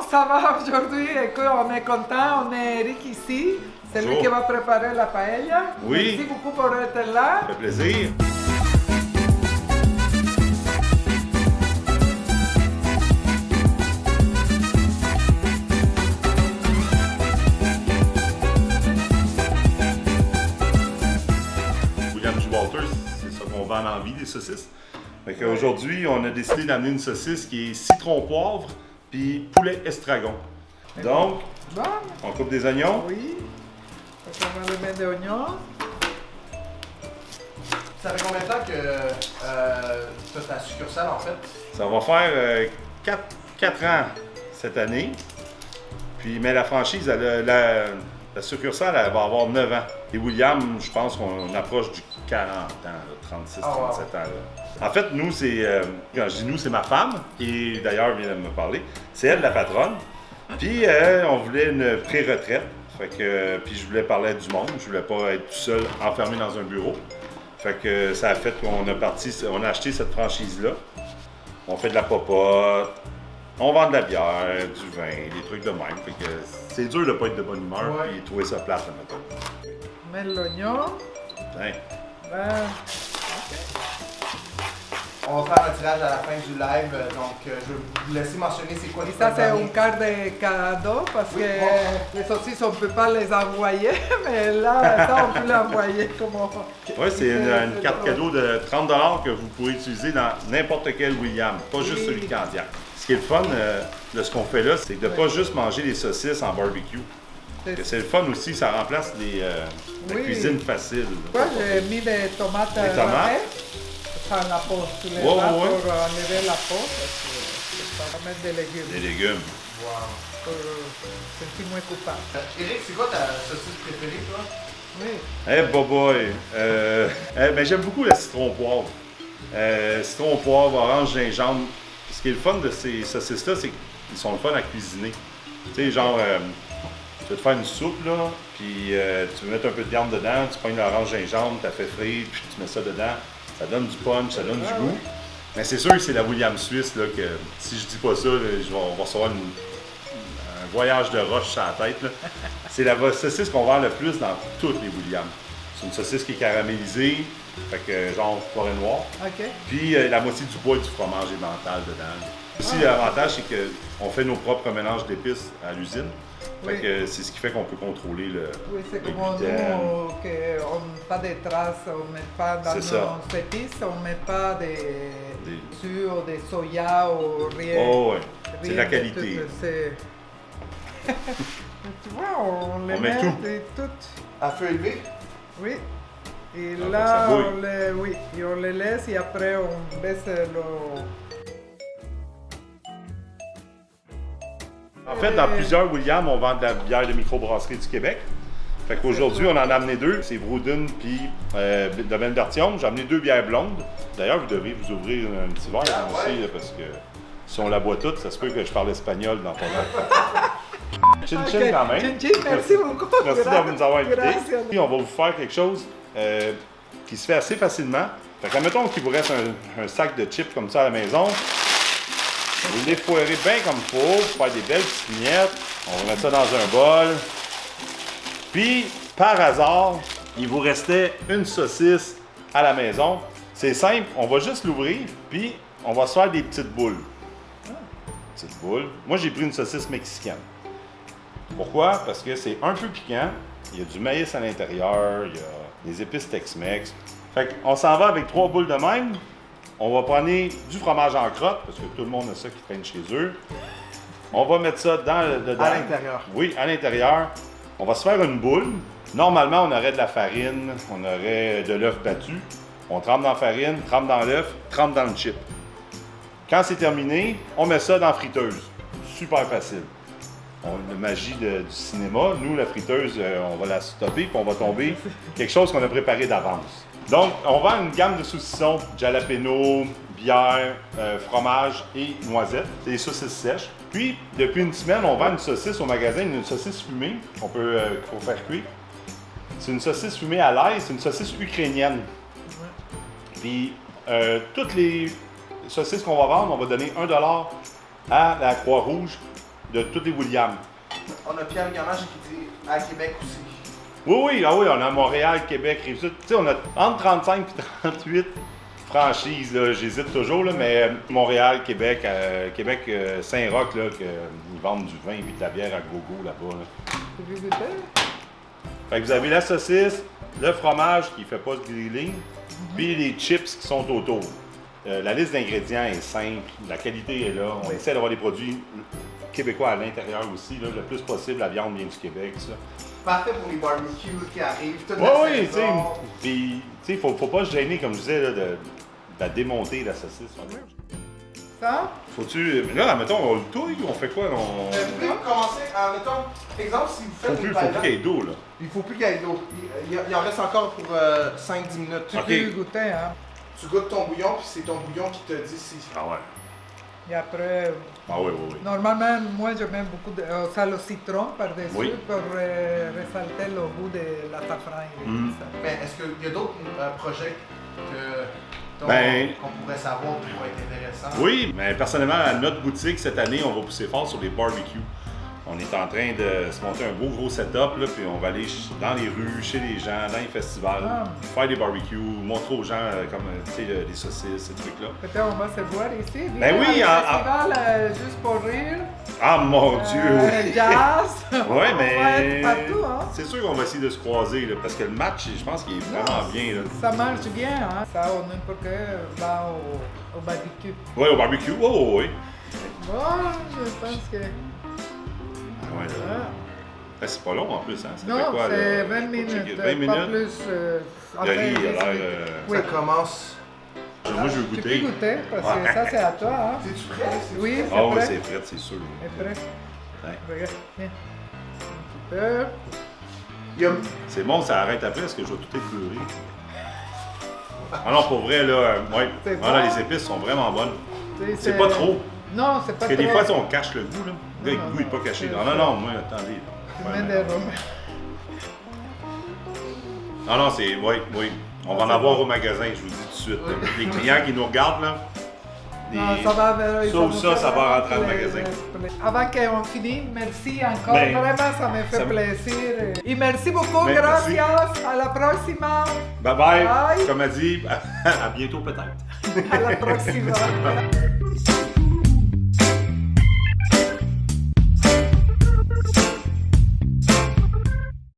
ça va aujourd'hui? Écoute, on est content, on est Eric ici. C'est lui qui va préparer la paella. Oui. Merci beaucoup pour être là. Ça fait plaisir. William G. Walters, c'est ça qu'on vend en vie, des saucisses. Fait qu'aujourd'hui, on a décidé d'amener une saucisse qui est citron-poivre puis poulet estragon. Donc, Bon, on coupe des oignons. oui. Donc, on va le mettre des oignons. Ça fait combien de temps que tu as ta succursale en fait? Ça va faire 4 ans cette année. Puis, mais la franchise, la succursale, elle va avoir 9 ans. Et William, je pense qu'on approche du 40 ans, là, 36, 37 ans. Là. En fait, nous, quand je dis nous, c'est ma femme, qui d'ailleurs vient de me parler. C'est elle la patronne. Puis, on voulait une pré-retraite. Fait que, puis, je voulais parler à du monde. Je voulais pas être tout seul, enfermé dans un bureau. Fait que ça a fait qu'on on a acheté cette franchise-là. On fait de la popote, on vend de la bière, du vin, des trucs de même. Fait que c'est dur de pas être de bonne humeur et trouver ça plate, mettons. On met l'oignon. Hein? Ben, On va faire un tirage à la fin du live, donc je vais vous laisser mentionner c'est quoi les et ça, c'est derniers. un quart de cadeau parce Oui, que bon. les saucisses, on ne peut pas les envoyer, mais là, ça, on peut l'envoyer comme on... Oui, c'est une carte cadeau de 30 $ que vous pouvez utiliser dans n'importe quel William, pas juste celui de Candiac. Ce qui est le fun de ce qu'on fait là, c'est de ne pas juste manger des saucisses en barbecue. C'est le fun aussi, ça remplace la cuisine facile. Moi, j'ai mis des tomates râpées. Sans la peau, tu les râpes pour enlever la peau, parce que ça va mettre des légumes, Des légumes. Wow. pour sentir moins coupable. Eric, c'est quoi ta saucisse préférée toi? Oui. Boy! Mais j'aime beaucoup le citron-poivre. Citron-poivre, orange, gingembre. Ce qui est le fun de ces saucisses-là, c'est qu'ils sont le fun à cuisiner. Tu sais, genre, tu veux te faire une soupe, là, puis tu veux mettre un peu de viande dedans, tu prends l'orange, gingembre, tu la fais frire, puis tu mets ça dedans. Ça donne du punch, ça donne du goût. Mais c'est sûr que c'est la William Suisse, là, que si je dis pas ça, là, on va recevoir un voyage de roche sur la tête. Là. C'est la saucisse qu'on vend le plus dans toutes les Williams. C'est une saucisse qui est caramélisée, fait que genre forêt noire. OK. Puis la moitié du poids du fromage est mental dedans. Aussi, l'avantage, c'est qu'on fait nos propres mélanges d'épices à l'usine. Fait que c'est ce qui fait qu'on peut contrôler le. Oui, c'est le comme gluten. nous, qu'on n'a pas de traces, on ne met pas dans nos épices, on ne met pas des sucre, des soya ou rien. Oh, ouais. C'est rien la de qualité. tout, tu vois, on les On met met tout. toutes. À feu élevé? Oui. Et Ah, là, ça bouille. on les laisse et après on baisse le... En fait, dans plusieurs Williams, on vend de la bière de microbrasserie du Québec. Fait qu'aujourd'hui, on en a amené 2. C'est Vrouden puis Domaine d'Artium. J'ai amené 2 bières blondes. D'ailleurs, vous devriez vous ouvrir un petit verre aussi, là, parce que si on la boit toute, ça se peut que je parle espagnol dans ton nom. Chin-chin quand même. Chin-chin, merci beaucoup. Merci de nous avoir invités. Gracias. Puis on va vous faire quelque chose qui se fait assez facilement. Fait que, admettons qu'il vous reste un sac de chips comme ça à la maison. Vous les foirez bien comme il faut, pour faire des belles petites miettes. On va mettre ça dans un bol. Puis, par hasard, il vous restait une saucisse à la maison. C'est simple, on va juste l'ouvrir, puis on va se faire des petites boules. Petites boules. Moi, j'ai pris une saucisse mexicaine. Pourquoi? Parce que c'est un peu piquant. Il y a du maïs à l'intérieur, il y a des épices Tex-Mex. Fait qu'on s'en va avec 3 boules de même. On va prendre du fromage en crotte, parce que tout le monde a ça qui traîne chez eux. On va mettre ça dedans. À l'intérieur. Oui, à l'intérieur. On va se faire une boule. Normalement, on aurait de la farine, on aurait de l'œuf battu. On trempe dans la farine, trempe dans l'œuf, trempe dans le chip. Quand c'est terminé, on met ça dans la friteuse. Super facile. La magie du cinéma, nous, la friteuse, on va la stopper puis on va tomber quelque chose qu'on a préparé d'avance. Donc, on vend une gamme de saucissons, jalapeno, bière, fromage et noisettes. C'est des saucisses sèches. Puis, depuis une semaine, on vend une saucisse au magasin, une saucisse fumée qu'on peut qu'il faut faire cuire. C'est une saucisse fumée à l'ail, c'est une saucisse ukrainienne. Puis, toutes les saucisses qu'on va vendre, on va donner $1 à la Croix-Rouge de tous les Williams. On a Pierre Gamache qui dit à Québec aussi. Oui, on a Montréal, Québec, Rive-Sud. Tu sais, on a entre 35 et 38 franchises, là. J'hésite toujours, là, mais Montréal, Québec, Saint-Roch, là, ils vendent du vin et de la bière à gogo là-bas. Là. Fait que vous avez la saucisse, le fromage qui ne fait pas de grilling, puis les chips qui sont autour. La liste d'ingrédients est simple, la qualité est là. On essaie d'avoir des produits québécois à l'intérieur aussi, là, le plus possible. La viande vient du Québec, ça. Parfait pour les barbecues qui arrivent, toute Oui, la saison. Puis, tu sais, faut pas se gêner, comme je disais, là, de la démonter, la saucisse. Ça? Faut-tu. Mais là, mettons, on le touille ou on fait quoi? Vous pouvez commencer en mettant, exemple, si vous faites Faut plus qu'il y ait d'eau, là. Il faut plus qu'il y ait d'eau. Il en reste encore pour 5-10 minutes. Tu peux goûter, hein? Tu goûtes ton bouillon, puis c'est ton bouillon qui te dit si. Ah ouais. Et après, Ah oui. normalement, moi, je mets beaucoup de le citron par-dessus Oui. pour ressalter le goût de la safran. Mais est-ce qu'il y a d'autres projets qu'on pourrait savoir qui vont être intéressants? Oui, mais personnellement, à notre boutique, cette année, on va pousser fort sur les barbecues. On est en train de se monter un gros setup, là, puis on va aller dans les rues, chez les gens, dans les festivals, faire des barbecues, montrer aux gens comme tu sais, les saucisses, ces trucs-là. Peut-être on va se voir ici. Ben oui, festival juste pour rire. Ah mon Dieu! Jazz. Ouais, On va mais être partout, hein? c'est sûr qu'on va essayer de se croiser, là, parce que le match, je pense qu'il est vraiment bien. Là. Ça marche bien, hein? Ça, on n'importe quel va au barbecue. Oui, au barbecue, oui. Bon, je pense que... Ouais, là. Ben, c'est pas long en plus, hein? Ça fait Non, quoi, c'est là? 20 minutes, Pas 20 minutes? pas plus. Le riz, il a l'air... Oui. Ça commence. Moi, je veux Tu goûter. peux goûter, parce que ça, c'est à toi, hein? C'est-tu prêt? Oui, c'est Ah oui, prêt. c'est prêt, c'est sûr. C'est prêt. Ouais. Regarde, viens. Un petit peu. C'est bon, ça arrête après, parce que je vais tout épleurer. Ah non, pour vrai, là, ouais. C'est Ah, là, bon. les épices sont vraiment bonnes. Tu sais, C'est pas trop. Non, c'est pas Parce que trop. des fois, on cache le goût, là. Le Non, goût n'est pas caché. c'est Non, moi, attendez. Tu Ouais, mets mais- des romains. Non, c'est... Oui. On va en c'est avoir bon. au magasin, je vous dis tout de suite. là. Les clients qui nous regardent, là, Non, ça va vers ça ou ça va rentrer dans le magasin. Avant qu'on finisse, merci encore. Ben, Vraiment, ça me fait ça me- plaisir. Et merci beaucoup. Ben, merci. Gracias. À la prochaine. Bye bye. Bye. Comme a dit, à bientôt peut-être. À la prochaine.